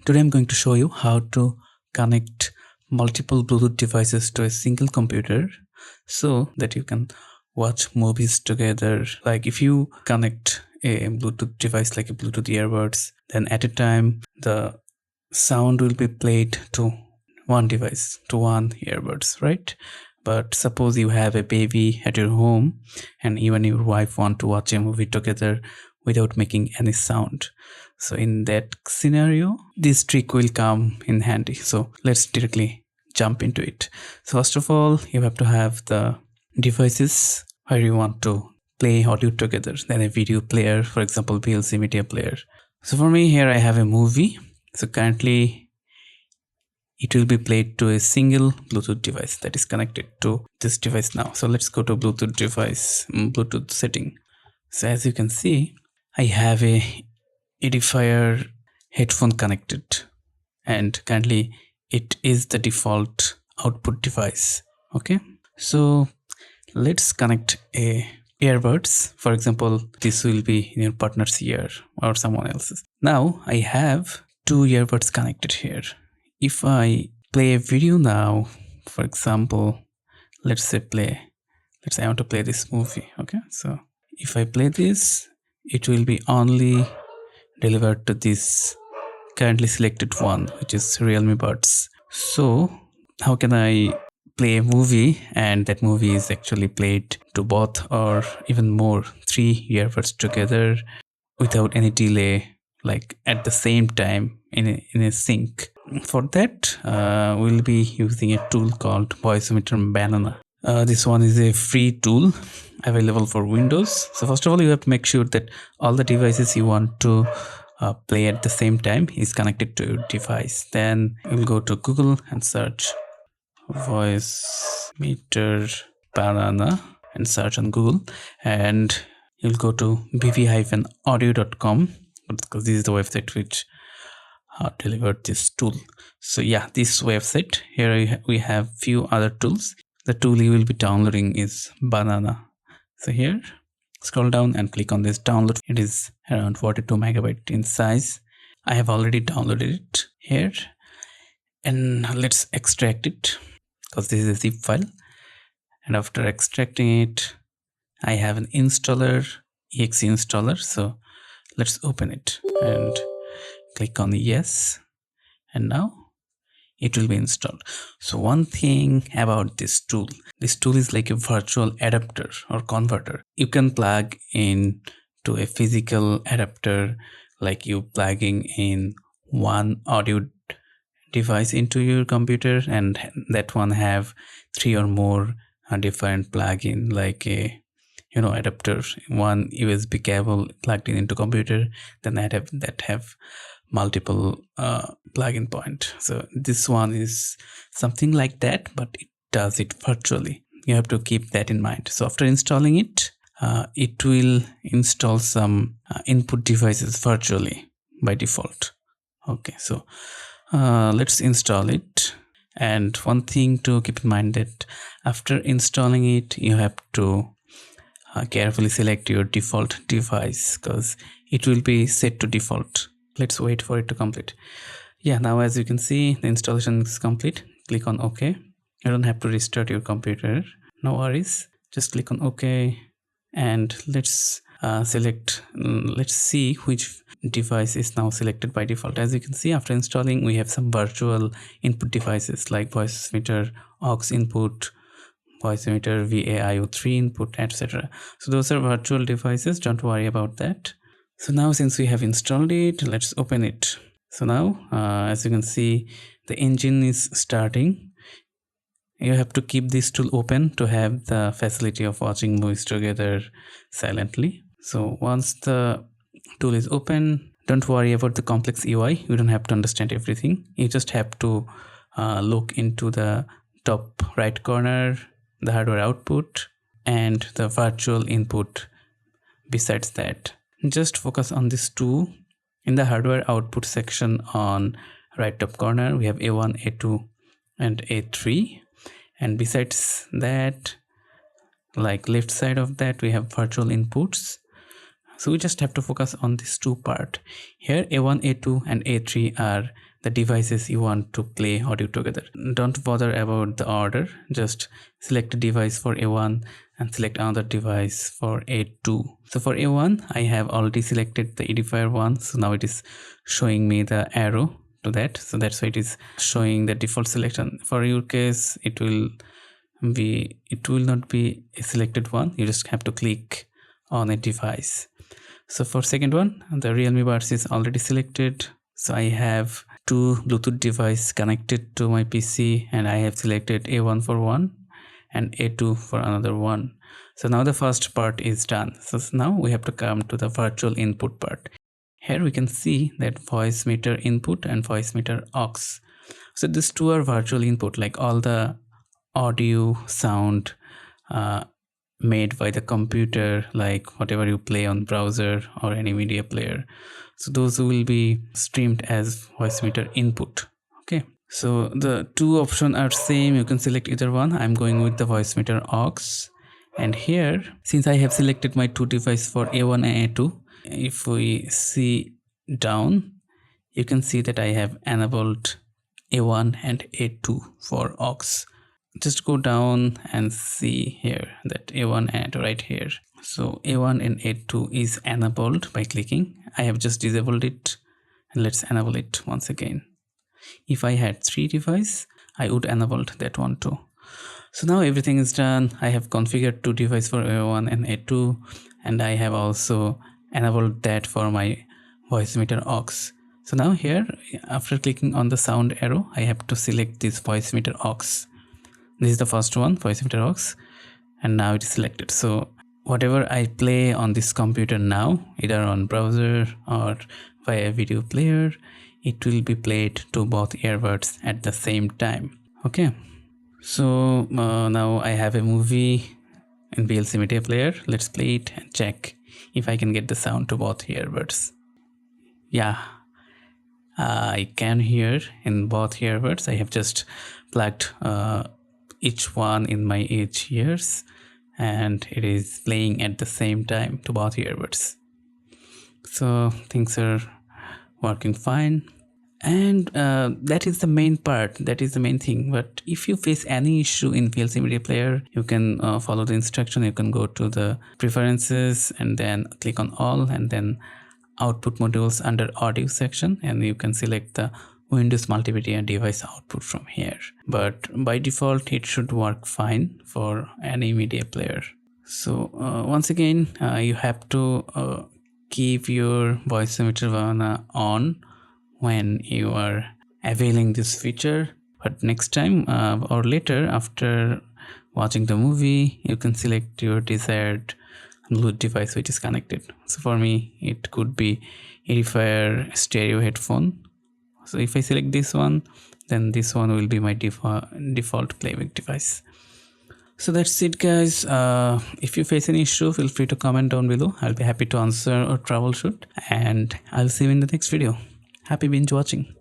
Today I'm going to show you how to connect multiple Bluetooth devices to a single computer so that you can watch movies together. Like if you connect a Bluetooth device like a Bluetooth earbuds, then at a time the sound will be played to one device, to one earbuds, right? But suppose you have a baby at your home and you and your wife want to watch a movie together without making any sound. So in that scenario, this trick will come in handy. So let's directly jump into it. So first of all, you have to have the devices where you want to play audio together, then a video player, for example, VLC Media Player. So for me here, I have a movie. So currently it will be played to a single Bluetooth device that is connected to this device now. So let's go to Bluetooth device, Bluetooth setting. So as you can see, I have a edifier headphone connected and currently it is the default output device. Okay, so let's connect a earbuds. For example, this will be in your partner's ear or someone else's. Now I have two earbuds connected here. If I play a video now, for example, let's say I want to play this movie. Okay, so if I play this, it will be only delivered to this currently selected one, which is Realme Buds. So how can I play a movie and that movie is actually played to both or even more 3 earbuds together without any delay, like at the same time in a sync? For that, we'll be using a tool called Voicemeeter Banana. This one is a free tool available for Windows. So first of all, you have to make sure that all the devices you want to play at the same time is connected to your device. Then you'll go to Google and search Voicemeeter Banana and search on Google, and you'll go to bv-audio.com because this is the website which delivered this tool. So yeah, this website here we have few other tools. The tool you will be downloading is Banana. So here scroll down and click on this download. It is around 42 megabyte in size. I have already downloaded it here, and let's extract it because this is a zip file. And after extracting it, I have an installer, exe installer. So let's open it and click on yes, and now it will be installed. So one thing about this tool is like a virtual adapter or converter. You can plug in to a physical adapter, like you plugging in one audio device into your computer, and that one have 3 or more different plug-in, like a adapter, one USB cable plugged in into computer, then that have multiple plug-in point. So this one is something like that, but it does it virtually. You have to keep that in mind. So after installing it, it will install some input devices virtually by default. Okay, so let's install it. And one thing to keep in mind that after installing it, you have to carefully select your default device because it will be set to default. Let's wait for it to complete. Yeah, now as you can see, the installation is complete. Click on OK. You don't have to restart your computer. No worries. Just click on OK, and let's let's see which device is now selected by default. As you can see, after installing, we have some virtual input devices like Voicemeeter aux input, Voicemeeter VAIO3 input, etc. So those are virtual devices. Don't worry about that. So now since we have installed it, let's open it. So now as you can see, the engine is starting. You have to keep this tool open to have the facility of watching movies together silently. So once the tool is open, don't worry about the complex UI. You don't have to understand everything. You just have to look into the top right corner, the hardware output and the virtual input. Besides that, just focus on these two. In the hardware output section on right top corner, we have A1, A2 and A3, and besides that, like left side of that, we have virtual inputs. So we just have to focus on this two part. Here A1, A2 and A3 are the devices you want to play audio together. Don't bother about the order, just select a device for A1 and select another device for A2. So for A1 I have already selected the edifier one, so now it is showing me the arrow to that, so that's why it is showing the default selection. For your case it will not be a selected one, you just have to click on a device. So for second one, the Realme Buds is already selected, so I have two Bluetooth device connected to my PC and I have selected A1 for one and A2 for another one. So now the first part is done. So now we have to come to the virtual input part. Here we can see that voice meter input and voice meter aux. So these two are virtual input, like all the audio sound made by the computer, like whatever you play on browser or any media player, so those will be streamed as Voicemeeter input. Okay, so the two options are same, you can select either one. I'm going with the Voicemeter aux, and here since I have selected my two devices for A1 and A2, if we see down, you can see that I have enabled A1 and A2 for aux. Just go down and see here that A1 and right here. So A1 and A2 is enabled by clicking. I have just disabled it, and let's enable it once again. If I had 3 devices, I would enable that one too. So now everything is done. I have configured 2 devices for A1 and A2, and I have also enabled that for my Voicemeter aux. So now here, after clicking on the sound arrow, I have to select this Voicemeter aux. This is the first one, Voicemeter aux, and now it is selected. So whatever I play on this computer now, either on browser or via video player, it will be played to both earbuds at the same time. Okay, so now I have a movie in VLC Media Player. Let's play it and check if I can get the sound to both earbuds. Yeah, I can hear in both earbuds. I have just plugged each one in my ears, and it is playing at the same time to both earbuds. So things are working fine, and that is the main part, that is the main thing. But if you face any issue in VLC Media Player, you can follow the instruction. You can go to the preferences and then click on all, and then output modules under audio section, and you can select the Windows multimedia device output from here. But by default it should work fine for any media player. So once again you have to keep your Voicemeeter Banana on when you are availing this feature. But next time or later, after watching the movie, you can select your desired Bluetooth device which is connected. So for me it could be edifier stereo headphone. So if I select this one, then this one will be my default playback device. So that's it, guys. If you face any issue, feel free to comment down below. I'll be happy to answer or troubleshoot, and I'll see you in the next video. Happy binge watching.